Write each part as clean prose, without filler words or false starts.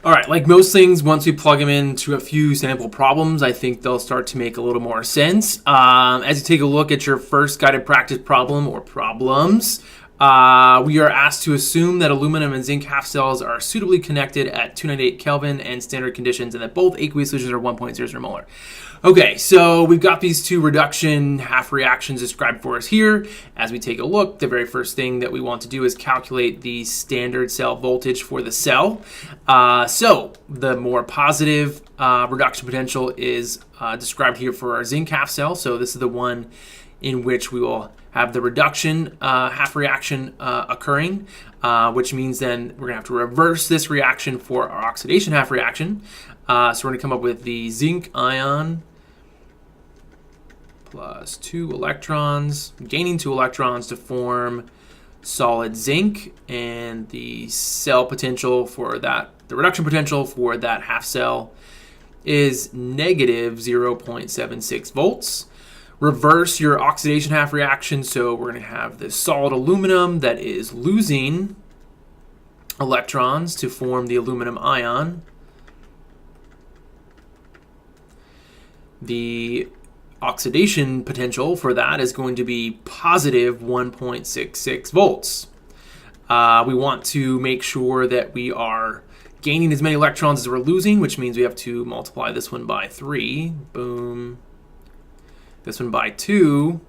All right, like most things, once we plug them into a few sample problems, I think they'll start to make a little more sense. As you take a look at your first guided practice problem or problems, we are asked to assume that aluminum and zinc half cells are suitably connected at 298 Kelvin and standard conditions, and that both aqueous solutions are 1.00 molar. Okay, so we've got these two reduction half reactions described for us here. As we take a look, the very first thing that we want to do is calculate the standard cell voltage for the cell. So the more positive reduction potential is described here for our zinc half cell. So this is the one in which we will have the reduction half reaction occurring, which means then we're going to have to reverse this reaction for our oxidation half reaction. So we're going to come up with the zinc ion plus 2 electrons, gaining 2 electrons to form solid zinc, and the cell potential for that, the reduction potential for that half cell is negative 0.76 volts. Reverse your oxidation half reaction, so we're going to have this solid aluminum that is losing electrons to form the aluminum ion. The oxidation potential for that is going to be positive 1.66 volts. We want to make sure that we are gaining as many electrons as we're losing, which means we have to multiply this one by 3. Boom. This one by 2.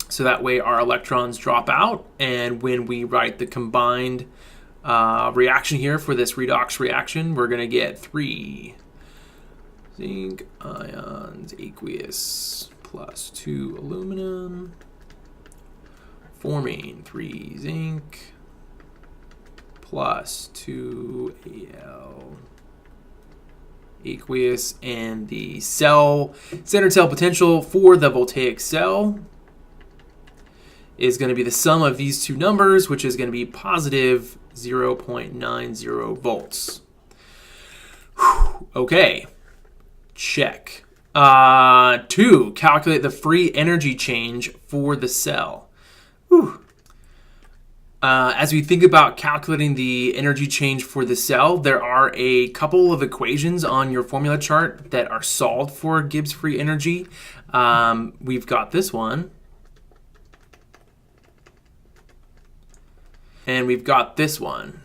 So that way our electrons drop out, and when we write the combined reaction here for this redox reaction, we're going to get 3 zinc ions aqueous plus 2 aluminum, forming 3 zinc plus 2 Al aqueous, and the standard cell potential for the voltaic cell is going to be the sum of these two numbers, which is going to be positive 0.90 volts. Okay. Check. 2, calculate the free energy change for the cell. As we think about calculating the energy change for the cell, there are a couple of equations on your formula chart that are solved for Gibbs free energy. We've got this one. And we've got this one.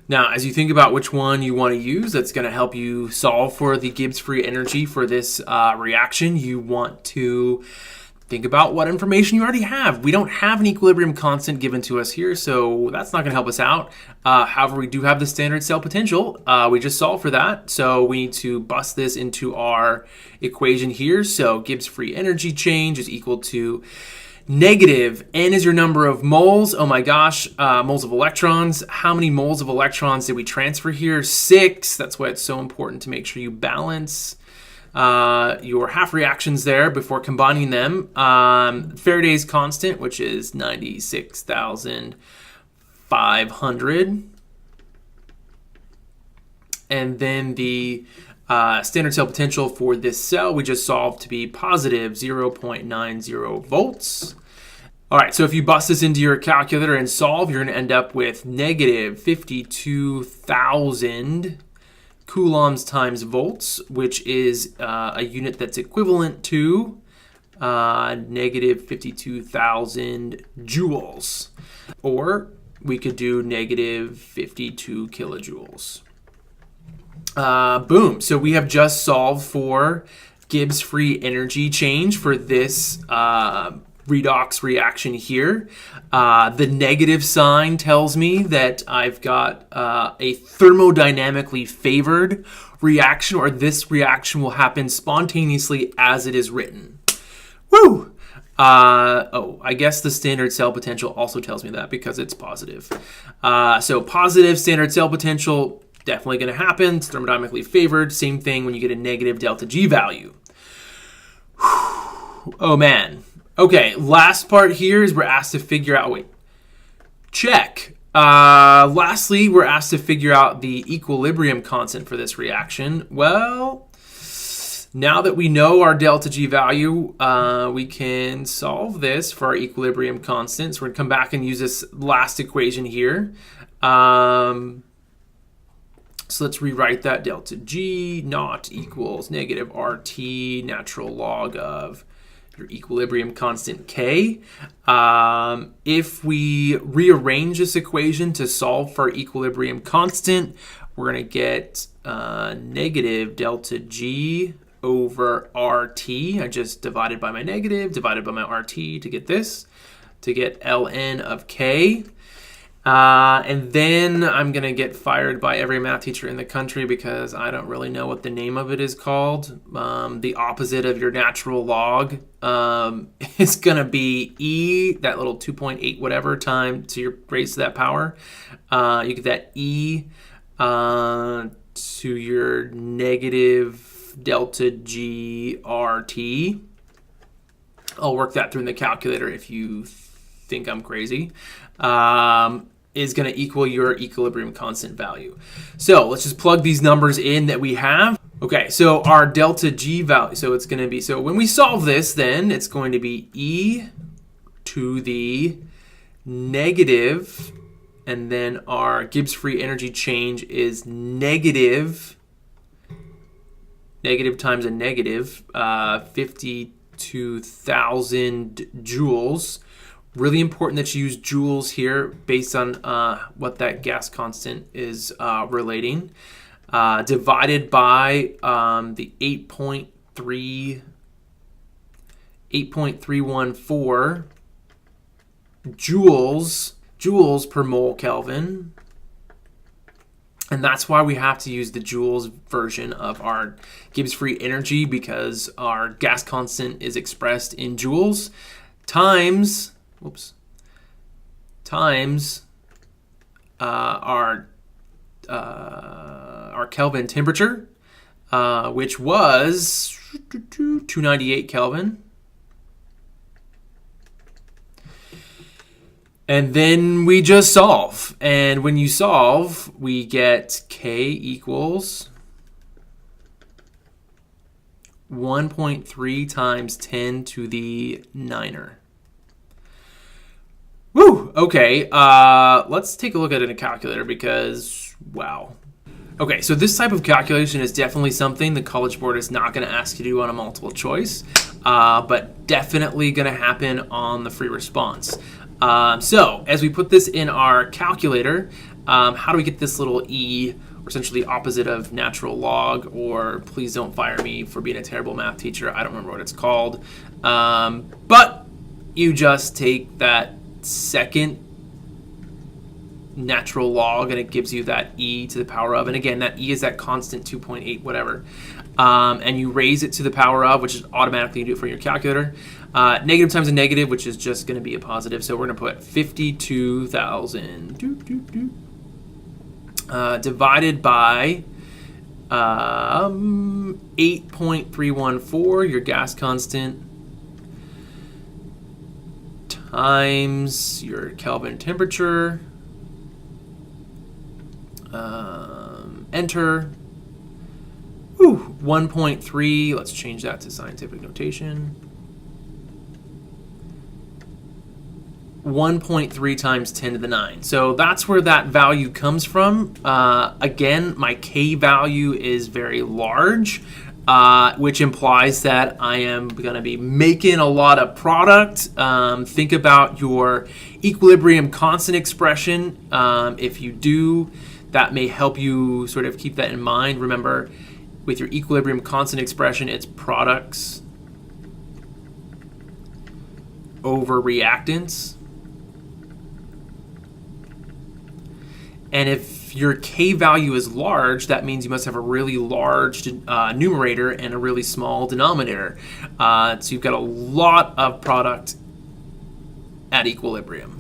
Now, as you think about which one you want to use that's going to help you solve for the Gibbs free energy for this reaction, you want to think about what information you already have. We don't have an equilibrium constant given to us here, so that's not going to help us out. However, we do have the standard cell potential. We just solved for that, so we need to bust this into our equation here. So Gibbs free energy change is equal to negative N is your number of moles. Oh my gosh, moles of electrons. How many moles of electrons did we transfer here? 6. That's why it's so important to make sure you balance your half reactions there before combining them. Faraday's constant, which is 96,500. And then the standard cell potential for this cell we just solved to be positive 0.90 volts. All right, so if you bust this into your calculator and solve, you're going to end up with negative 52,000 coulombs times volts, which is a unit that's equivalent to negative 52,000 joules. Or we could do negative 52 kilojoules. Boom. So we have just solved for Gibbs free energy change for this redox reaction here. The negative sign tells me that I've got a thermodynamically favored reaction, or this reaction will happen spontaneously as it is written. Woo! I guess the standard cell potential also tells me that because it's positive. So positive standard cell potential, definitely going to happen. It's thermodynamically favored. Same thing when you get a negative delta G value. Oh, man. Okay, last part here is we're asked to figure out, check. Lastly, we're asked to figure out the equilibrium constant for this reaction. Well, Now that we know our delta G value, we can solve this for our equilibrium constant. So we're going to come back and use this last equation here. So let's rewrite that. Delta G naught equals negative RT natural log of your equilibrium constant K. If we rearrange this equation to solve for equilibrium constant, we're going to get negative delta G over RT. I just divided by my negative, divided by my RT to get this, to get ln of K. And then I'm going to get fired by every math teacher in the country because I don't really know what the name of it is called. The opposite of your natural log is going to be E, that little 2.8 whatever time to your raised to that power. You get that E to your negative delta G RT. I'll work that through in the calculator if you think I'm crazy. Is going to equal your equilibrium constant value. So let's just plug these numbers in that we have. Okay, so our delta G value, so it's going to be, so when we solve this, then it's going to be E to the negative, and then our Gibbs free energy change is negative times a negative, 52,000 joules. Really important that you use joules here based on what that gas constant is relating. Divided by the 8.314 joules per mole Kelvin. And that's why we have to use the joules version of our Gibbs free energy, because our gas constant is expressed in joules times our Kelvin temperature, which was 298 Kelvin. And then we just solve. And when you solve, we get K equals 1.3 times 10 to the 9er. Woo! Okay, let's take a look at it in a calculator because, wow. Okay, so this type of calculation is definitely something the College Board is not going to ask you to do on a multiple choice, but definitely going to happen on the free response. So as we put this in our calculator, how do we get this little E, or essentially opposite of natural log, or please don't fire me for being a terrible math teacher, I don't remember what it's called, but you just take that second natural log and it gives you that E to the power of, and again that E is that constant 2.8 whatever, and you raise it to the power of, which is automatically you do it for your calculator. Negative times a negative, which is just going to be a positive, so we're going to put 52,000 divided by 8.314, your gas constant, times your Kelvin temperature, enter, 1.3, let's change that to scientific notation, 1.3 times 10 to the 9. So that's where that value comes from. Again, my K value is very large, which implies that I am going to be making a lot of product. Think about your equilibrium constant expression. If you do, that may help you sort of keep that in mind. Remember, with your equilibrium constant expression, it's products over reactants. And if your K value is large, that means you must have a really large numerator and a really small denominator. So you've got a lot of product at equilibrium.